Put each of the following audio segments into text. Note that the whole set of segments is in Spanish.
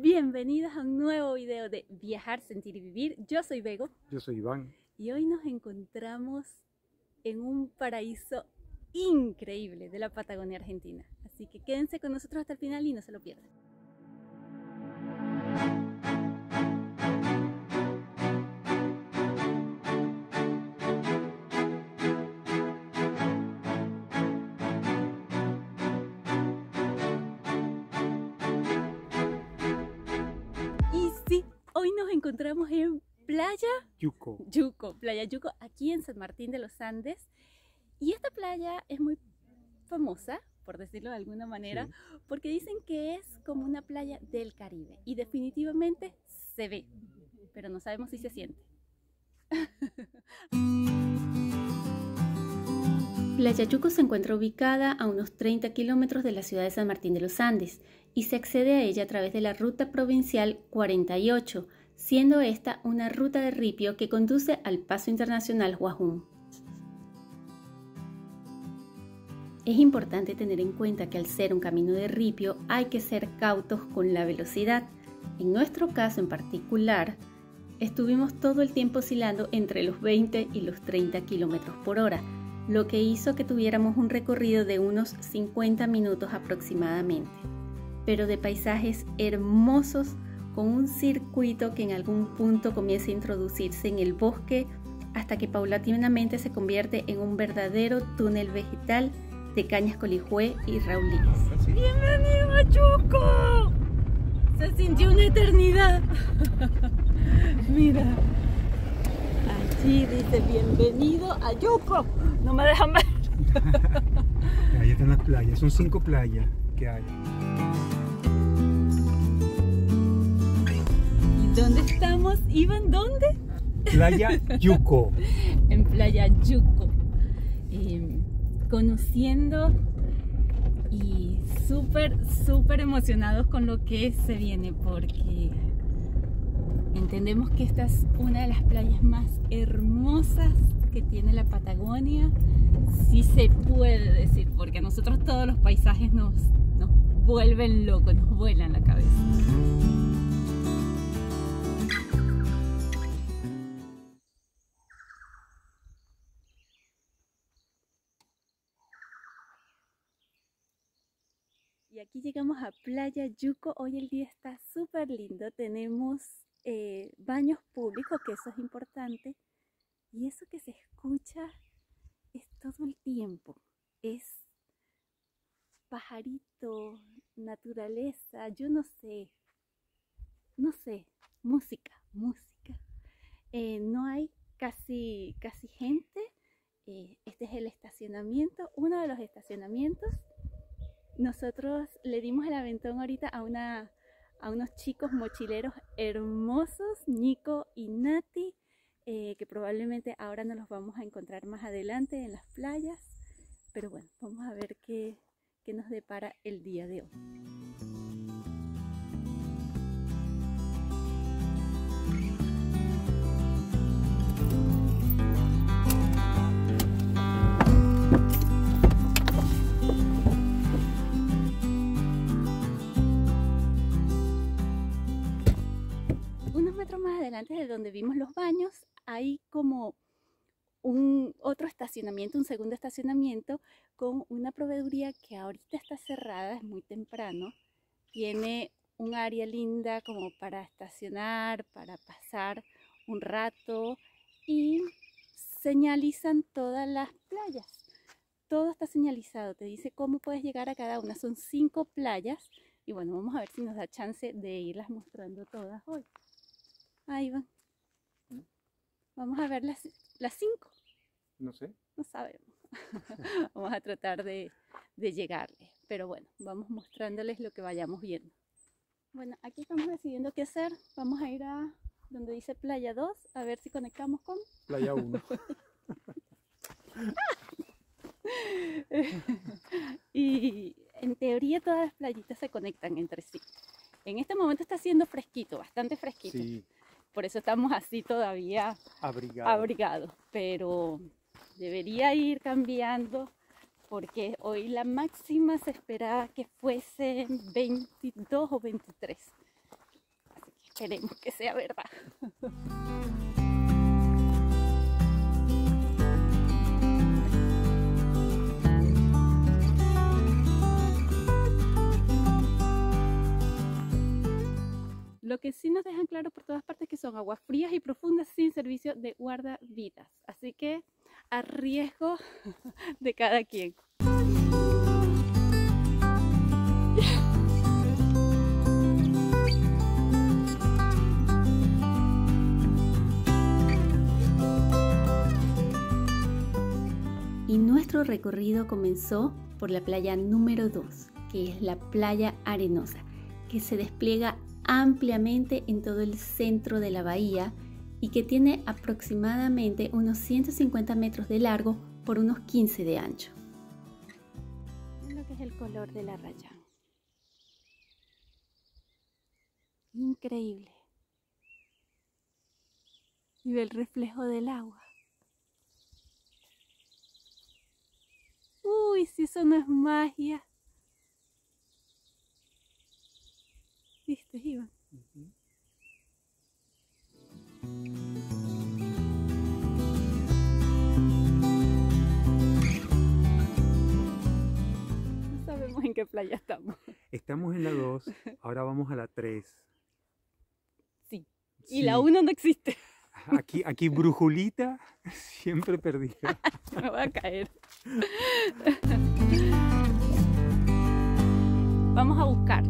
Bienvenidos a un nuevo video de Viajar, Sentir y Vivir. Yo soy Bego. Yo soy Iván. Y hoy nos encontramos en un paraíso increíble de la Patagonia Argentina. Así que quédense con nosotros hasta el final y no se lo pierdan. Y sí, hoy nos encontramos en Playa Yuco. Playa Yuco, aquí en San Martín de los Andes. Y esta playa es muy famosa, por decirlo de alguna manera, Sí. porque dicen que es como una playa del Caribe. Y definitivamente se ve, pero no sabemos si se siente. Playa Yuco se encuentra ubicada a unos 30 kilómetros de la ciudad de San Martín de los Andes y se accede a ella a través de la ruta provincial 48, siendo esta una ruta de ripio que conduce al Paso Internacional Huajún. Es importante tener en cuenta que al ser un camino de ripio hay que ser cautos con la velocidad. En nuestro caso en particular, estuvimos todo el tiempo oscilando entre los 20 y los 30 kilómetros por hora, lo que hizo que tuviéramos un recorrido de unos 50 minutos aproximadamente, pero de paisajes hermosos con un circuito que en algún punto comienza a introducirse en el bosque hasta que paulatinamente se convierte en un verdadero túnel vegetal de cañas colijue y raulíes. ¡Bienvenido a Yuco! Se sintió una eternidad. Mira, allí dice bienvenido a Yuco. No me dejan ver. Ahí están las playas, son 5 playas que hay. ¿Y dónde estamos, Iván? ¿Dónde? Playa Yuco. En Playa Yuco. Conociendo y súper emocionados con lo que se viene, porque entendemos que esta es una de las playas más hermosas que tiene la Patagonia, si se puede decir, porque a nosotros todos los paisajes nos vuelven locos, nos vuelan la cabeza. Y aquí llegamos a Playa Yuco. Hoy el día está súper lindo. Tenemos baños públicos, que eso es importante. Y eso que se escucha es todo el tiempo. Es pajarito, naturaleza, yo no sé, música. No hay casi gente. Este es el estacionamiento, uno de los estacionamientos. Nosotros le dimos el aventón ahorita a unos chicos mochileros hermosos, Nico y Nati, que probablemente ahora nos los vamos a encontrar más adelante en las playas. Pero bueno, vamos a ver qué nos depara el día de hoy. Más adelante de donde vimos los baños hay como otro estacionamiento, un segundo estacionamiento con una proveeduría que ahorita está cerrada, es muy temprano. Tiene un área linda como para estacionar, para pasar un rato, y señalizan todas las playas. Todo está señalizado, te dice cómo puedes llegar a cada una. Son 5 playas y bueno, vamos a ver si nos da chance de irlas mostrando todas hoy. Ahí van. Vamos a ver las 5. No sé. No sabemos. Vamos a tratar de llegarle. Pero bueno, vamos mostrándoles lo que vayamos viendo. Bueno, aquí estamos decidiendo qué hacer. Vamos a ir a donde dice Playa 2, a ver si conectamos con Playa 1. Y en teoría todas las playitas se conectan entre sí. En este momento está haciendo fresquito, bastante fresquito. Sí. Por eso estamos así todavía abrigados, pero debería ir cambiando porque hoy la máxima se esperaba que fuese 22 o 23. Esperemos que sea verdad. Lo que sí nos dejan claro por todas partes que son aguas frías y profundas sin servicio de guardavidas. Así que a riesgo de cada quien. Y nuestro recorrido comenzó por la playa número 2, que es la playa Arenosa, que se despliega ampliamente en todo el centro de la bahía y que tiene aproximadamente unos 150 metros de largo por unos 15 de ancho. Es lo que es el color de la Arrayán. Increíble. Y ve el reflejo del agua. Uy, si eso no es magia. ¿Viste, Iván? No sabemos en qué playa estamos. Estamos en la 2, ahora vamos a la 3. Sí. Y la 1 no existe. Aquí brujulita, siempre perdida. Me voy a caer. Vamos a buscar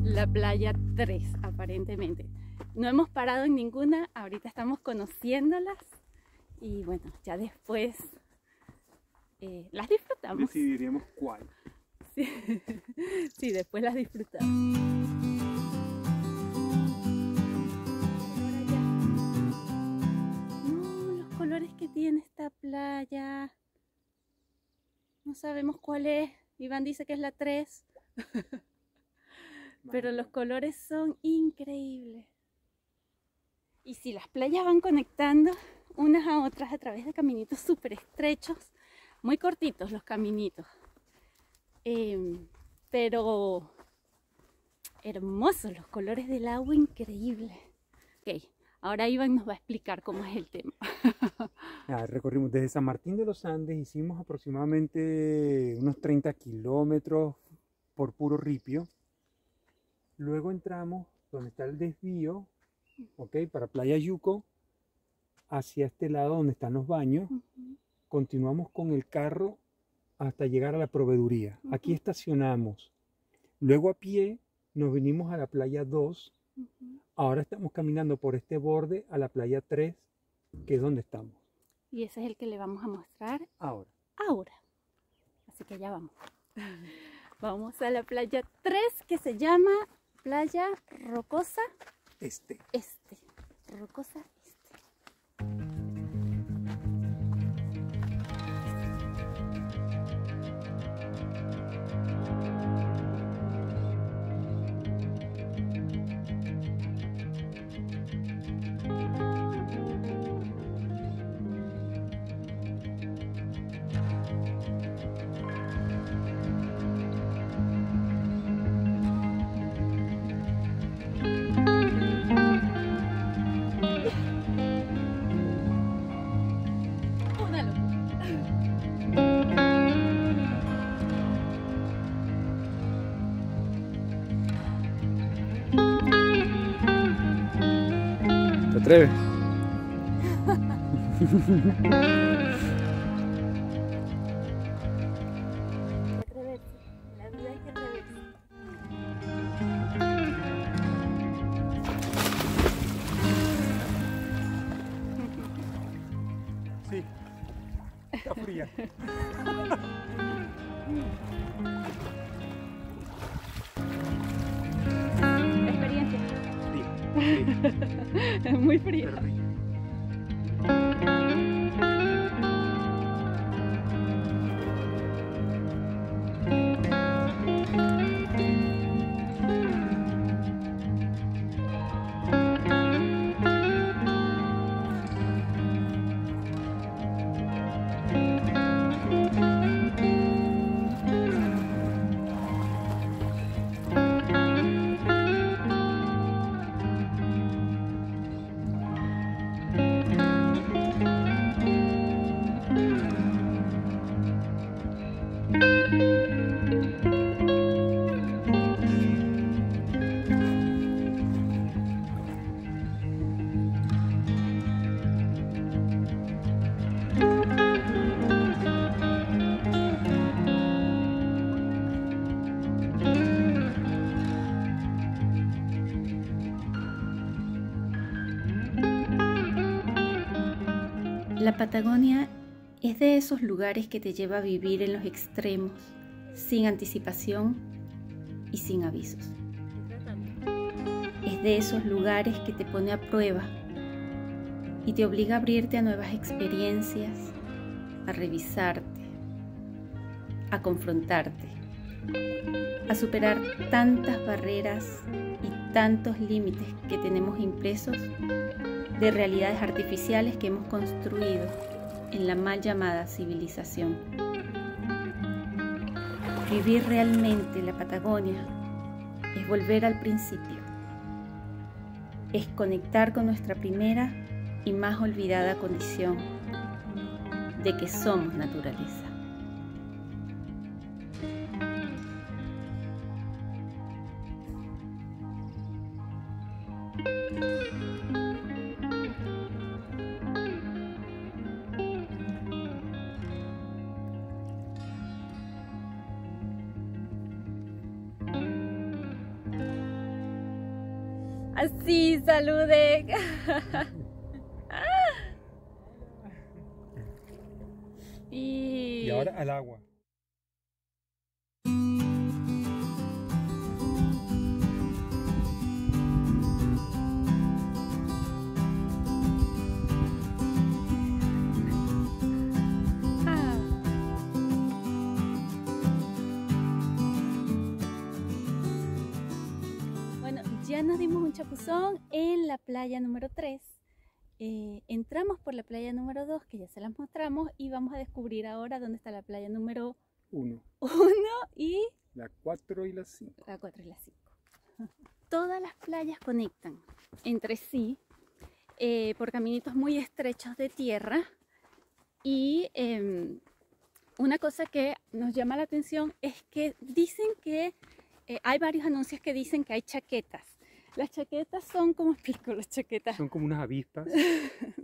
la playa 3, aparentemente. No hemos parado en ninguna, ahorita estamos conociéndolas y bueno, ya después las disfrutamos. Decidiremos cuál. Sí, sí, después las disfrutamos. No, los colores que tiene esta playa. No sabemos cuál es. Iván dice que es la 3. Pero los colores son increíbles. Y si las playas van conectando unas a otras a través de caminitos súper estrechos, muy cortitos los caminitos, pero hermosos los colores del agua, increíble. Ok, ahora Iván nos va a explicar cómo es el tema. Recorrimos desde San Martín de los Andes, hicimos aproximadamente unos 30 kilómetros por puro ripio. Luego entramos donde está el desvío, para Playa Yuco, hacia este lado donde están los baños. Continuamos con el carro hasta llegar a la proveeduría. Aquí estacionamos. Luego a pie nos vinimos a la playa 2. Ahora estamos caminando por este borde a la playa 3, que es donde estamos. Y ese es el que le vamos a mostrar ahora. Así que ya vamos. Vamos a la playa 3, que se llama Playa Rocosa Este. Rocosa Este. ¿Te atreves? La vida hay que atreverse. Sí, está fría. Experiencia. Sí. Es muy fría. La Patagonia es de esos lugares que te lleva a vivir en los extremos, sin anticipación y sin avisos. Es de esos lugares que te pone a prueba y te obliga a abrirte a nuevas experiencias, a revisarte, a confrontarte, a superar tantas barreras y tantos límites que tenemos impresos de realidades artificiales que hemos construido en la mal llamada civilización. Vivir realmente la Patagonia es volver al principio, es conectar con nuestra primera y más olvidada condición de que somos naturaleza. Así, saluden. Y ahora al agua. Bueno, ya nos dimos un chapuzón en la playa número 3. Entramos por la playa número 2, que ya se las mostramos, y vamos a descubrir ahora dónde está la playa número 1 y la 4 y la 5. La 4 y la 5. Todas las playas conectan entre sí por caminitos muy estrechos de tierra, y una cosa que nos llama la atención es que dicen que hay varios anuncios que dicen que hay chaquetas. Las chaquetas son, ¿cómo explico las chaquetas? Son como unas avispas,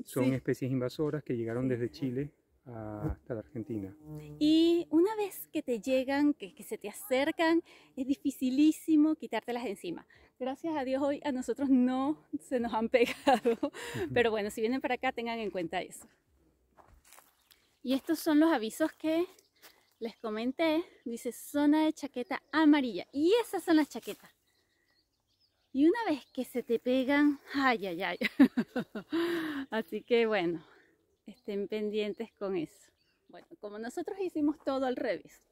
son Sí. especies invasoras que llegaron desde Chile hasta la Argentina. Y una vez que te llegan, que se te acercan, es dificilísimo quitártelas de encima. Gracias a Dios hoy a nosotros no se nos han pegado, pero bueno, si vienen para acá tengan en cuenta eso. Y estos son los avisos que les comenté. Dice zona de chaqueta amarilla, y esas son las chaquetas. Y una vez que se te pegan, ay, ay, ay. Así que bueno, estén pendientes con eso. Bueno, como nosotros hicimos todo al revés,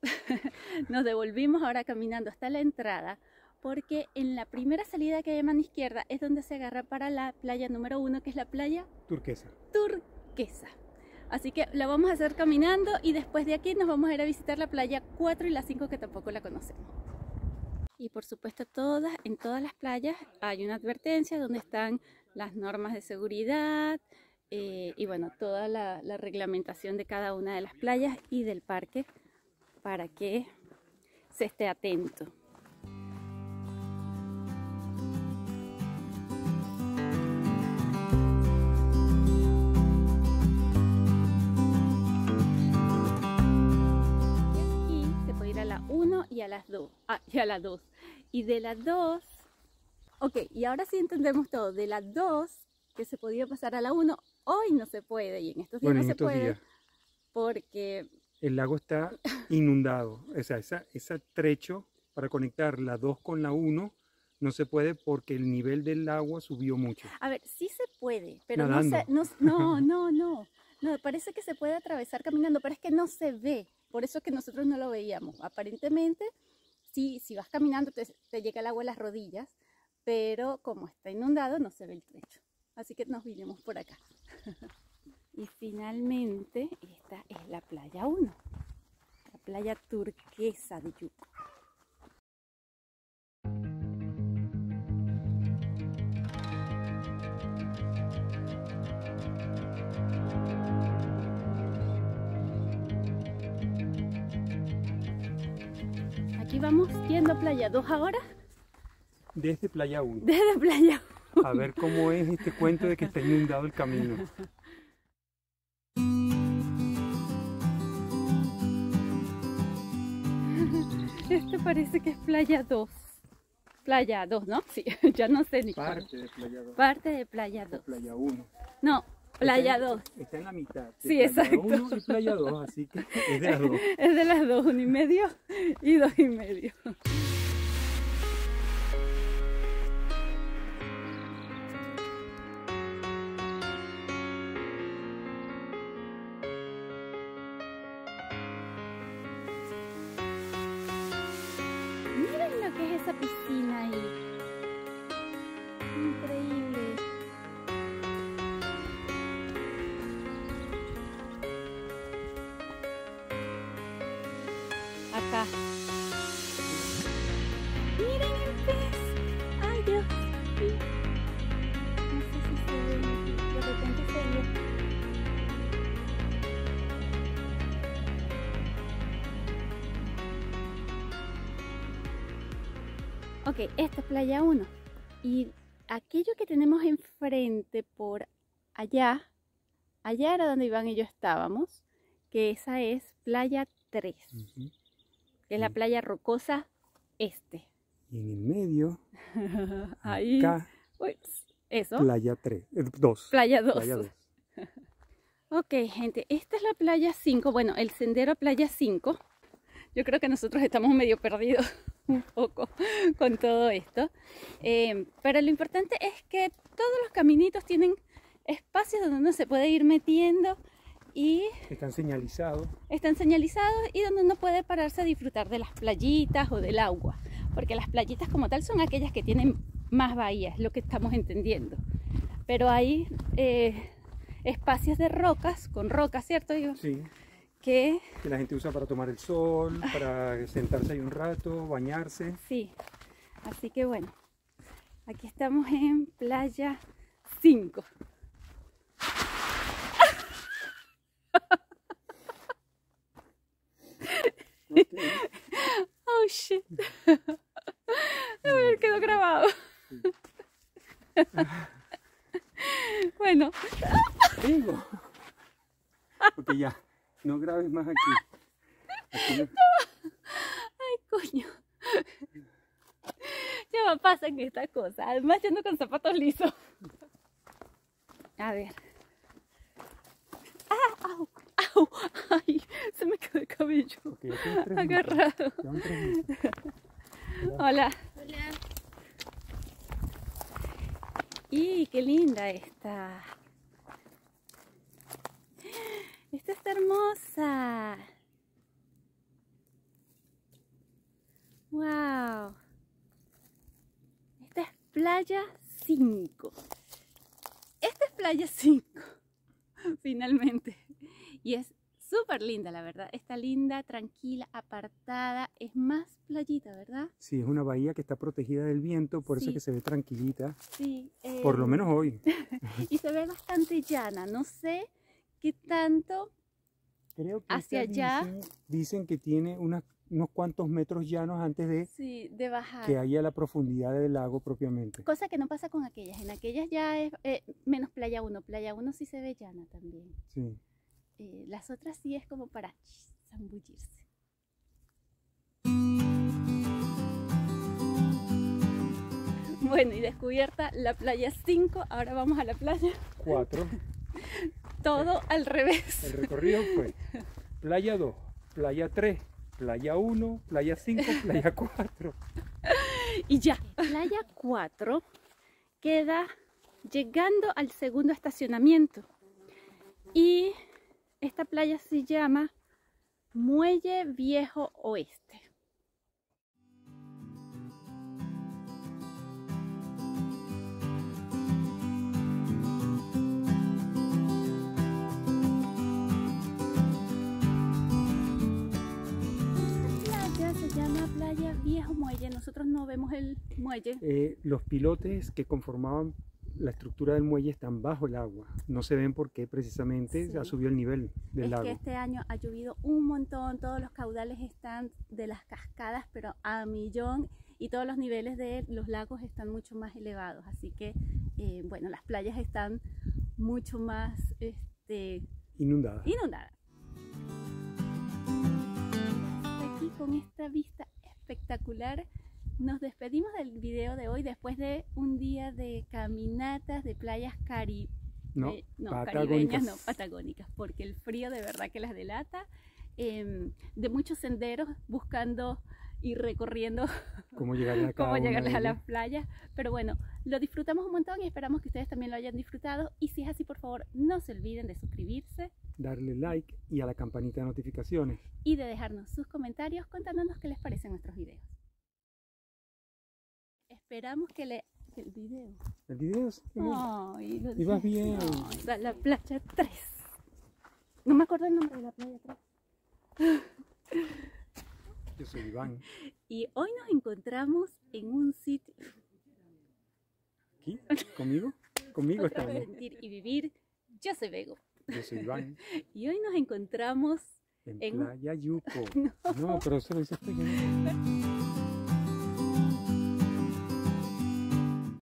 nos devolvimos ahora caminando hasta la entrada, porque en la primera salida que hay a mano izquierda es donde se agarra para la playa número 1, que es la playa Turquesa. Turquesa. Así que la vamos a hacer caminando, y después de aquí nos vamos a ir a visitar la playa 4 y la 5, que tampoco la conocemos. Y por supuesto en todas las playas hay una advertencia donde están las normas de seguridad y bueno, toda la reglamentación de cada una de las playas y del parque para que se esté atento. Y se puede ir a la 1 y a las 2. Y a la 2. Y de las 2, ok, y ahora sí entendemos todo. De las 2, que se podía pasar a la 1, hoy no se puede, y en estos días Bueno, no en se estos puede, días porque el lago está inundado. O sea, ese trecho para conectar la 2 con la 1 no se puede porque el nivel del agua subió mucho. a ver, sí se puede, pero Nadando. no, parece que se puede atravesar caminando, pero es que no se ve, por eso es que nosotros no lo veíamos. Aparentemente, sí, si vas caminando te llega el agua a las rodillas, pero como está inundado no se ve el trecho, así que nos vinimos por acá. Y finalmente esta es la playa 1, la playa turquesa de Yuco. Aquí vamos yendo a playa 2 ahora. Desde playa 1. Desde playa 1. A ver cómo es este cuento de que está inundado el camino. Este parece que es playa 2. Playa 2, ¿no? Sí, ya no sé ni cuál. Parte de playa 2. Parte de playa 2. Playa 1. No, Playa 2. Está en la mitad. Sí, Playa exacto. 1 y Playa 2, así que es de las dos. Es de las dos, 1,5 y 2,5. Miren lo que es esa piscina ahí. Increíble. Acá. Miren el pez. Ay, Dios. No sé si se ve. De repente se ve. Ok, esta es playa 1. Y aquello que tenemos enfrente por allá, allá era donde Iván y yo estábamos, que esa es playa 3, Ujú. que es la playa rocosa este. Y en el medio, Ahí, acá, uy, eso, Playa 3, 2. playa 2. Playa 2. Ok, gente, esta es la playa 5, bueno, el sendero a playa 5. Yo creo que nosotros estamos medio perdidos un poco con todo esto. Pero lo importante es que todos los caminitos tienen espacios donde uno se puede ir metiendo y Están señalizados. están señalizados y donde uno puede pararse a disfrutar de las playitas o del agua. Porque las playitas como tal son aquellas que tienen más bahías, lo que estamos entendiendo. Pero hay espacios de rocas, con rocas, ¿cierto? Sí. Que la gente usa para tomar el sol, para sentarse ahí un rato, bañarse. sí, así que bueno, aquí estamos en playa 5. Okay. Oh shit. A ver, quedó grabado. Bueno, Bingo. Ok, ya, no grabes más aquí. Aquí no- ay coño. Ya me pasan estas cosas. Además yo ando con zapatos lisos. A ver. ¡Ah! ¡Au! ¡Au! ¡Ay! Se me quedó el cabello Ok, ya tienes 3 agarrado. Quedan 3 minutos. Hola. Hola. ¡Y qué linda esta! Esta está hermosa. ¡Wow! Esta es playa 5. Esta es playa 5. Finalmente. Y es súper linda, la verdad. Está linda, tranquila, apartada. Es más playita, ¿verdad? Sí, es una bahía que está protegida del viento, por eso Sí. es que se ve tranquilita. Sí. Por lo menos hoy. Y se ve bastante llana. No sé qué tanto Creo que hacia esta allá. dicen que tiene unos cuantos metros llanos antes de Sí, de bajar. que haya la profundidad del lago propiamente. Cosa que no pasa con aquellas. En aquellas ya es menos playa 1. Playa 1 sí se ve llana también. Sí. Las otras sí es como para zambullirse. Bueno, y descubierta la playa 5, ahora vamos a la playa 4. todo al revés. El recorrido fue Playa 2, Playa 3, Playa 1, Playa 5, Playa 4. Y ya. Playa 4 queda llegando al segundo estacionamiento. Y esta playa se llama Muelle Viejo Oeste. Se llama Playa Viejo Muelle. Nosotros no vemos el muelle. Los pilotes que conformaban la estructura del muelle están bajo el agua. No se ven porque precisamente Sí. ha subido el nivel del lago. Es que este año ha llovido un montón, todos los caudales están de las cascadas, pero a millón, y todos los niveles de los lagos están mucho más elevados. Así que, bueno, las playas están mucho más Inundada. inundadas. Aquí con esta vista espectacular nos despedimos del video de hoy después de un día de caminatas de playas No, no, patagónicas. caribeñas, no, patagónicas, porque el frío de verdad que las delata. De muchos senderos buscando y recorriendo Cómo llegarles a cada cómo una llegarles de a ellas. las playas. Pero bueno, lo disfrutamos un montón y esperamos que ustedes también lo hayan disfrutado. Y si es así, por favor, no se olviden de suscribirse Darle like y a la campanita de notificaciones. y de dejarnos sus comentarios contándonos qué les parecen nuestros videos. Esperamos que el video. El video sí, Ay, lo ibas dije. bien. Ay, la playa 3. No me acuerdo el nombre de la playa 3. Yo soy Iván. Y hoy nos encontramos en un sitio. ¿Aquí? ¿Conmigo? Conmigo Otra estamos. vez sentir y vivir. Yo soy Bego. Yo soy Iván. Y hoy nos encontramos En en- Playa Yuco. No, pero eso lo dices tú.